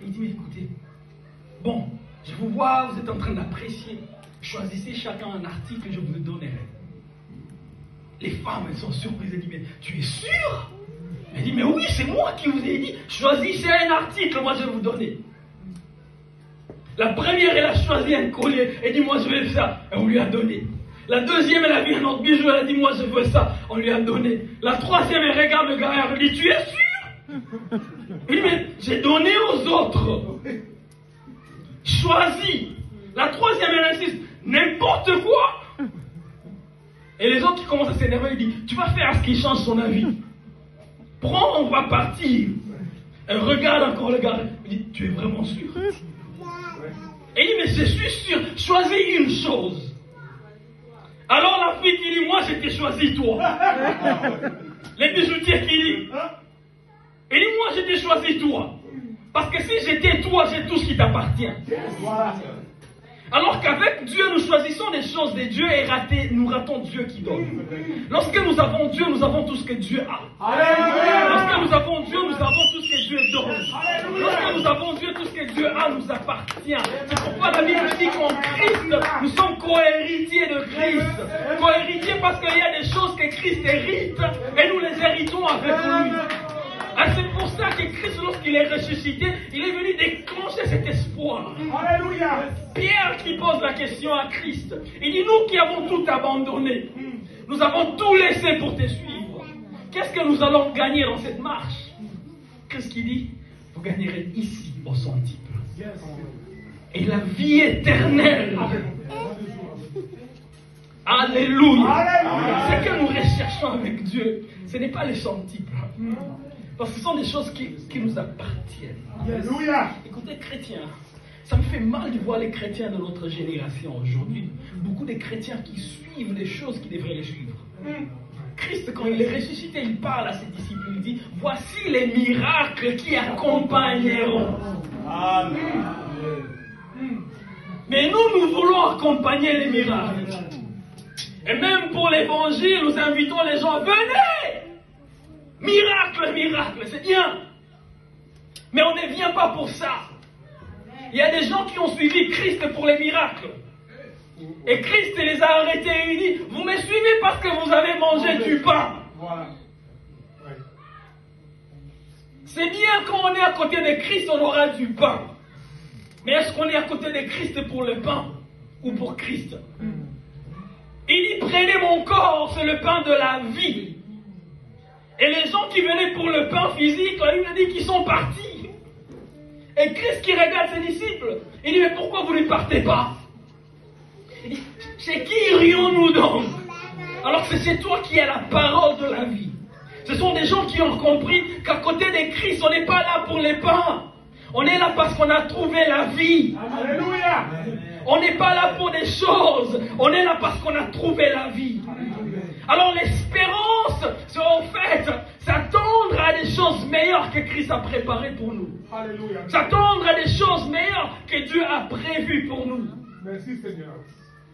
Il dit, mais écoutez, bon, je vous vois, vous êtes en train d'apprécier. Choisissez chacun un article que je vous le donnerai. Les femmes, elles sont surprises. Elles disent, mais tu es sûr? Elle dit, mais oui, c'est moi qui vous ai dit, choisissez un article, moi je vais vous donner. La première, elle a choisi un collier. Elle dit, moi je veux ça. Et on lui a donné. La deuxième, elle a vu un autre bijou. Elle a dit, moi je veux ça. On lui a donné. La troisième, elle regarde le gars et elle dit, tu es sûr? Il dit, mais j'ai donné aux autres. Choisis. La troisième, elle insiste, n'importe quoi. Et les autres qui commencent à s'énerver, ils disent, tu vas faire ce qui change son avis. Prends, on va partir. Elle regarde encore le gars. Elle dit, tu es vraiment sûr? Et il dit, mais je suis sûr, choisis une chose. Alors la fille qui dit, moi je t'ai choisi toi. Les bijoutiers qui disent, il dit, moi je t'ai choisi toi. Parce que si j'étais toi, j'ai tout ce qui t'appartient. Alors qu'avec Dieu, nous choisissons des choses de Dieu et nous ratons Dieu qui donne. Lorsque nous avons Dieu, nous avons tout ce que Dieu a. Lorsque nous avons Dieu, nous avons tout ce que Dieu donne. Lorsque nous avons Dieu, tout ce que Dieu a nous appartient. C'est pourquoi la Bible dit qu'en Christ, nous sommes co-héritiers de Christ. Co-héritiers parce qu'il y a des choses que Christ hérite et nous les héritons avec lui. Et c'est pour ça que Christ, lorsqu'il est ressuscité, il est venu déclencher cet espoir. Alléluia. Pierre qui pose la question à Christ. Il dit, nous qui avons tout abandonné, nous avons tout laissé pour te suivre. Qu'est-ce que nous allons gagner dans cette marche? Qu'est-ce qu'il dit? Vous gagnerez ici au centuple. Et la vie éternelle. Alléluia. Ce que nous recherchons avec Dieu, ce n'est pas les centuples. Parce que ce sont des choses qui nous appartiennent. Alléluia. Écoutez, chrétiens, ça me fait mal de voir les chrétiens de notre génération aujourd'hui. Beaucoup de chrétiens qui suivent les choses qui devraient les suivre. Christ, quand il est ressuscité, il parle à ses disciples. Il dit, voici les miracles qui accompagneront. Amen. Mais nous voulons accompagner les miracles. Et même pour l'évangile, nous invitons les gens, venez! Miracle, miracle, c'est bien. Mais on ne vient pas pour ça. Il y a des gens qui ont suivi Christ pour les miracles. Et Christ les a arrêtés et il dit, vous me suivez parce que vous avez mangé du pain. C'est bien quand on est à côté de Christ, on aura du pain. Mais est-ce qu'on est à côté de Christ pour le pain ou pour Christ? Il dit, prenez mon corps, c'est le pain de la vie. Et les gens qui venaient pour le pain physique, la Bible dit qu'ils sont partis. Et Christ qui regarde ses disciples, il dit, mais pourquoi vous ne partez pas? Il dit, chez qui irions-nous donc? Alors que c'est toi qui as la parole de la vie. Ce sont des gens qui ont compris qu'à côté de Christ, on n'est pas là pour les pains. On est là parce qu'on a trouvé la vie. Alléluia. On n'est pas là pour des choses. On est là parce qu'on a trouvé la vie. Alors l'espérance, c'est en fait s'attendre à des choses meilleures que Christ a préparées pour nous. Alléluia. S'attendre à des choses meilleures que Dieu a prévues pour nous. Merci Seigneur.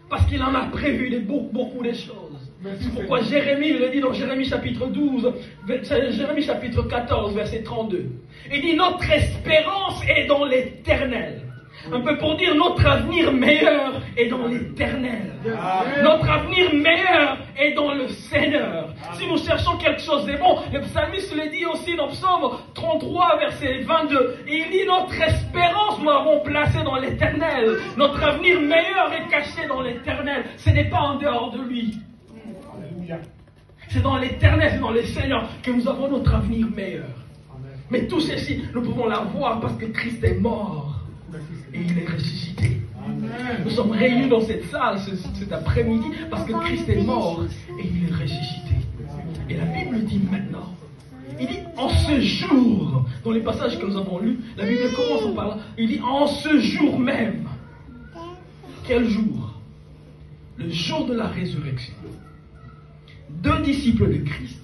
Parce qu'il en a prévu beaucoup de choses. C'est pourquoi Jérémie, il le dit dans Jérémie chapitre 12, Jérémie chapitre 14, verset 32. Il dit, notre espérance est dans l'éternel. Un peu pour dire, notre avenir meilleur est dans l'éternel. Notre avenir meilleur est dans le Seigneur. Si nous cherchons quelque chose de bon, le psalmiste le dit aussi dans Psaume 33, verset 22. Il dit, notre espérance, nous l'avons placée dans l'éternel. Notre avenir meilleur est caché dans l'éternel. Ce n'est pas en dehors de lui. C'est dans l'éternel, c'est dans le Seigneur que nous avons notre avenir meilleur. Mais tout ceci, nous pouvons l'avoir parce que Christ est mort. Et il est ressuscité. Amen. Nous sommes réunis dans cette salle cet après-midi parce que Christ est mort et il est ressuscité. Et la Bible dit maintenant, il dit en ce jour, dans les passages que nous avons lus, la Bible commence par là, il dit en ce jour même. Quel jour? Le jour de la résurrection. Deux disciples de Christ,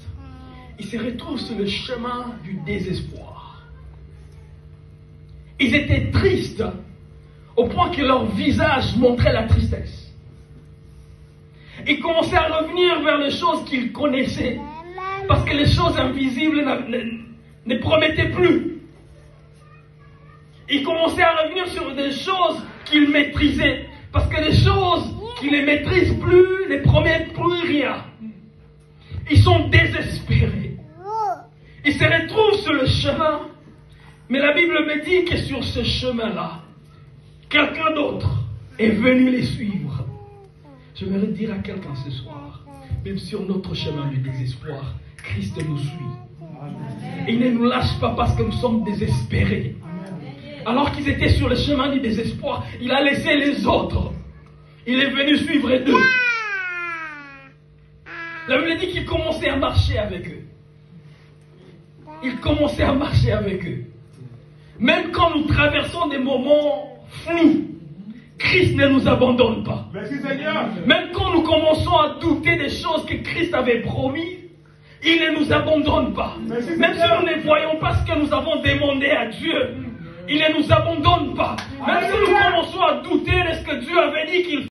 ils se retrouvent sur le chemin du désespoir. Ils étaient tristes au point que leur visage montrait la tristesse. Ils commençaient à revenir vers les choses qu'ils connaissaient parce que les choses invisibles ne promettaient plus. Il commençait à revenir sur des choses qu'il maîtrisait. Parce que les choses qu'il ne maîtrise plus ne promettent plus rien. Ils sont désespérés. Ils se retrouvent sur le chemin. Mais la Bible me dit que sur ce chemin-là, quelqu'un d'autre est venu les suivre. J'aimerais dire à quelqu'un ce soir, même sur notre chemin du désespoir, Christ nous suit. Il ne nous lâche pas parce que nous sommes désespérés. Alors qu'ils étaient sur le chemin du désespoir, il a laissé les autres. Il est venu suivre d'eux. La Bible dit qu'il commençait à marcher avec eux. Il commençait à marcher avec eux. Même quand nous traversons des moments flous, Christ ne nous abandonne pas. Merci Seigneur. Même quand nous commençons à douter des choses que Christ avait promis, il ne nous abandonne pas. Merci Même si Seigneur. nous ne voyons pas ce que nous avons demandé à Dieu, il ne nous abandonne pas. Même si